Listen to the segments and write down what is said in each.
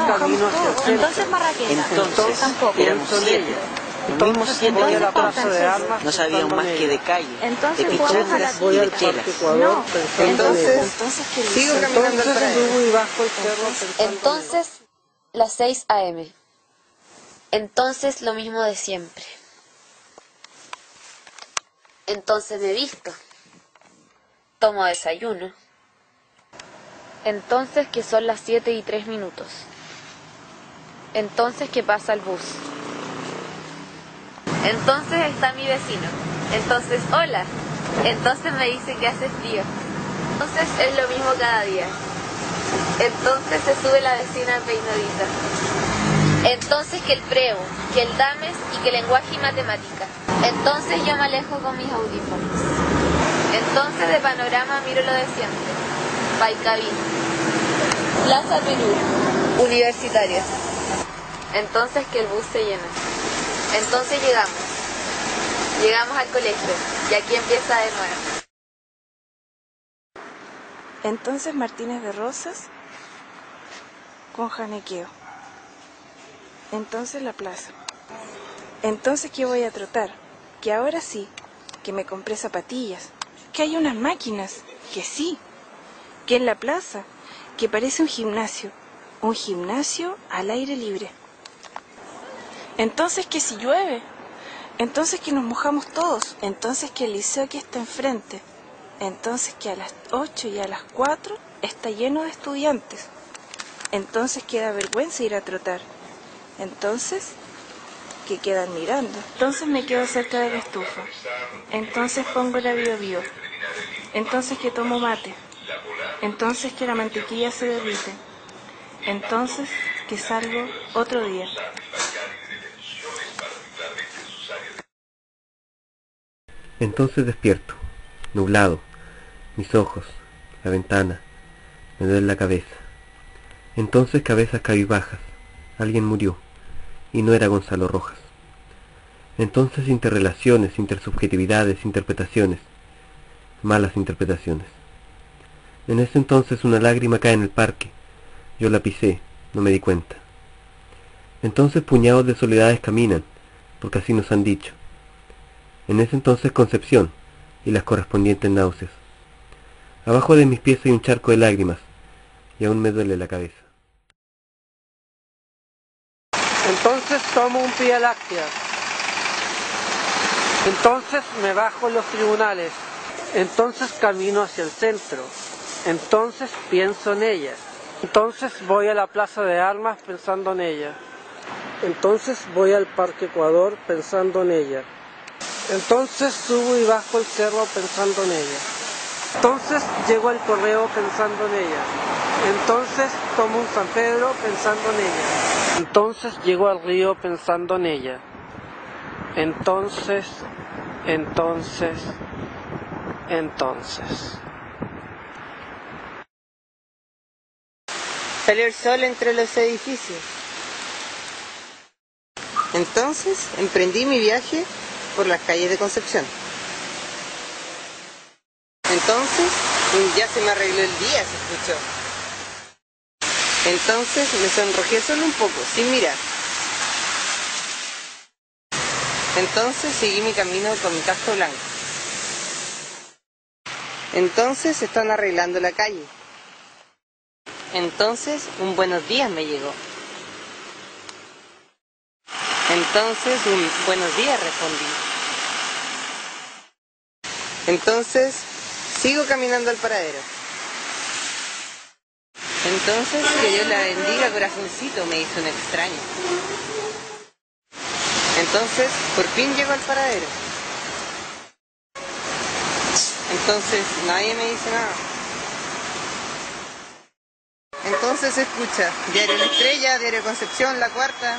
camino hacia el centro. Entonces Marraqueta. Entonces Tampoco. éramos 7. Los mismos 7 voy a de la la plaza de armas no sabíamos más que de calle, Entonces de fuimos a la picholas y voy de al chelas. Parque Ecuador No. pensando en ella. Sigo caminando al Entonces paradero. subo y bajo el cerro pensando en ella. Entonces, las 6 a.m. Entonces, lo mismo de siempre. Entonces me visto. Tomo desayuno. Entonces que son las 7:03. Entonces que pasa el bus. Entonces está mi vecino. Entonces, hola. Entonces me dice que hace frío. Entonces es lo mismo cada día. Entonces se sube la vecina peinadita. Entonces que el preu, que el dames y que lenguaje y matemática. Entonces yo me alejo con mis audífonos. Entonces de panorama miro lo de siempre. Paicaví. Plaza Perú. Universitarios. Entonces que el bus se llena. Entonces llegamos. Llegamos al colegio. Y aquí empieza de nuevo. Entonces Martínez de Rosas con Janequeo. Entonces la plaza. Entonces que voy a trotar. Que ahora sí. Que me compré zapatillas. Que hay unas máquinas. Que sí. Que en la plaza. Que parece un gimnasio. Un gimnasio al aire libre. Entonces que si llueve. Entonces que nos mojamos todos. Entonces que el liceo aquí está enfrente. Entonces que a las 8 y a las 4 está lleno de estudiantes. Entonces que da vergüenza ir a trotar. Entonces que quedan mirando. Entonces me quedo cerca de la estufa. Entonces pongo la bio. Entonces que tomo mate. Entonces que la mantequilla se derrite. Entonces que salgo otro día. Entonces despierto, nublado, mis ojos, la ventana, me duele la cabeza. Entonces cabezas cabizbajas, alguien murió, y no era Gonzalo Rojas. Entonces interrelaciones, intersubjetividades, interpretaciones, malas interpretaciones. En ese entonces una lágrima cae en el parque, yo la pisé, no me di cuenta. Entonces puñados de soledades caminan, porque así nos han dicho. En ese entonces Concepción y las correspondientes náuseas. Abajo de mis pies hay un charco de lágrimas y aún me duele la cabeza. Entonces tomo un Vía Láctea. Entonces me bajo en los tribunales. Entonces camino hacia el centro. Entonces pienso en ella. Entonces voy a la plaza de armas pensando en ella. Entonces voy al Parque Ecuador pensando en ella. Entonces subo y bajo el cerro pensando en ella. Entonces llego al correo pensando en ella. Entonces tomo un San Pedro pensando en ella. Entonces llego al río pensando en ella. Entonces. Salió el sol entre los edificios. Entonces emprendí mi viaje por las calles de Concepción. Entonces ya se me arregló el día, se escuchó. Entonces me sonrojé solo un poco, sin mirar. Entonces seguí mi camino con mi casco blanco. Entonces están arreglando la calle. Entonces un buenos días me llegó. Entonces un buenos días respondí. Entonces sigo caminando al paradero. Entonces que Dios la bendiga, corazoncito, me hizo un extraño. Entonces por fin llego al paradero. Entonces nadie me dice nada. Entonces se escucha Diario La Estrella, Diario Concepción, La Cuarta.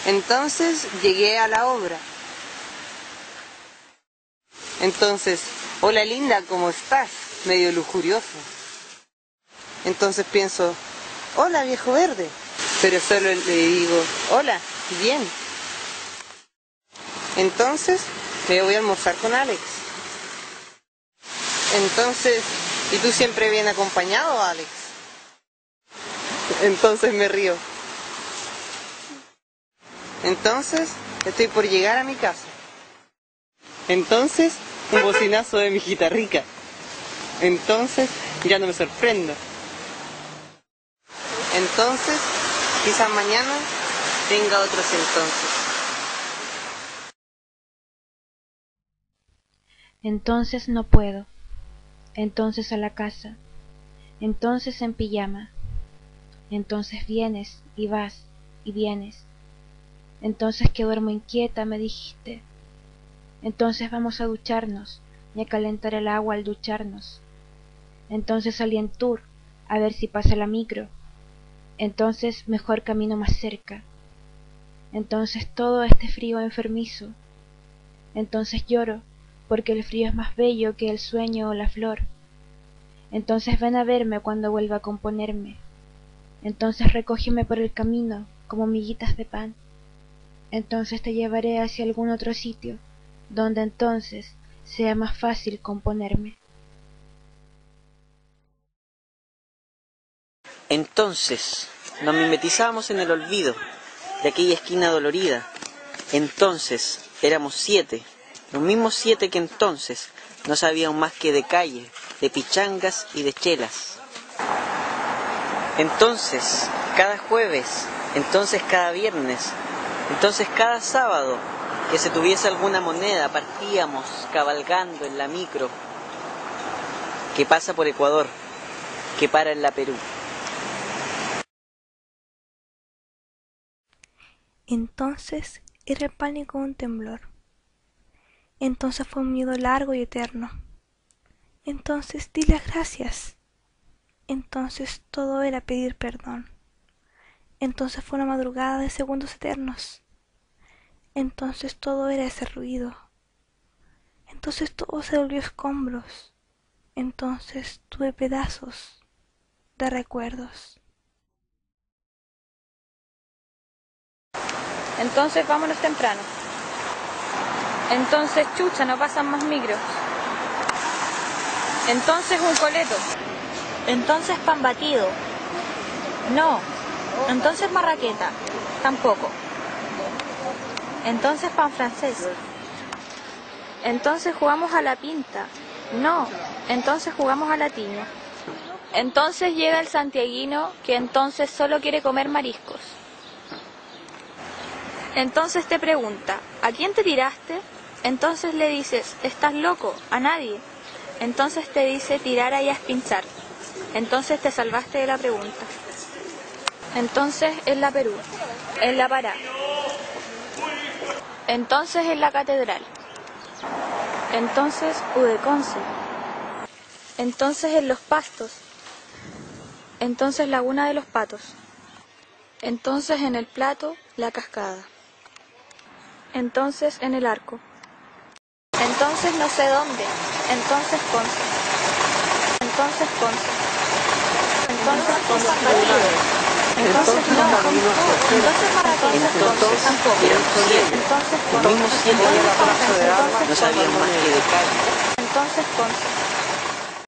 Entonces llegué a la obra. Entonces, hola linda, ¿cómo estás? Medio lujurioso. Entonces pienso, hola viejo verde. Pero solo le digo, hola, bien. Entonces me voy a almorzar con Alex. Entonces, ¿y tú siempre bien acompañado, Alex? Entonces me río. Entonces estoy por llegar a mi casa. Entonces un bocinazo de mi hijita rica. Entonces ya no me sorprendo. Entonces quizás mañana tenga otros entonces. Entonces no puedo. Entonces a la casa. Entonces en pijama. Entonces vienes y vas y vienes. Entonces que duermo inquieta me dijiste. Entonces vamos a ducharnos y a calentar el agua al ducharnos. Entonces salí en tour a ver si pasa la micro. Entonces mejor camino más cerca. Entonces todo este frío enfermizo. Entonces lloro porque el frío es más bello que el sueño o la flor. Entonces ven a verme cuando vuelva a componerme. Entonces recógeme por el camino como miguitas de pan. Entonces te llevaré hacia algún otro sitio, donde entonces sea más fácil componerme. Entonces nos mimetizábamos en el olvido de aquella esquina dolorida. Entonces éramos 7, los mismos 7 que entonces no sabían más que de calle, de pichangas y de chelas. Entonces, cada jueves, entonces cada viernes, entonces cada sábado que se tuviese alguna moneda partíamos cabalgando en la micro que pasa por Ecuador, que para en la Perú. Entonces era el pánico un temblor. Entonces fue un miedo largo y eterno. Entonces di las gracias. Entonces todo era pedir perdón. Entonces fue una madrugada de segundos eternos. Entonces todo era ese ruido. Entonces todo se volvió escombros. Entonces tuve pedazos de recuerdos. Entonces vámonos temprano. Entonces chucha, no pasan más micros. Entonces un coleto. Entonces pan batido. No. Entonces marraqueta. Tampoco. Entonces pan francés. Entonces jugamos a la pinta. No. Entonces jugamos a la tiña. Entonces llega el santiaguino que entonces solo quiere comer mariscos. Entonces te pregunta, ¿a quién te tiraste? Entonces le dices, ¿estás loco? A nadie. Entonces te dice tirar ahí a espinzar. Entonces te salvaste de la pregunta. Entonces en la Perú, en la Pará. Entonces en la Catedral. Entonces Udeconce. Entonces en Los Pastos. Entonces Laguna de los Patos. Entonces en el Plato, la Cascada. Entonces en el Arco. Entonces no sé dónde. Entonces Conce. Entonces Conce. Entonces Conce. Entonces no. Entonces Marrakech. Entonces Tampoco. Entonces Entonces Conce. los mismos 7 Voy a la plaza de armas no sabían más que de calle. Entonces Conce.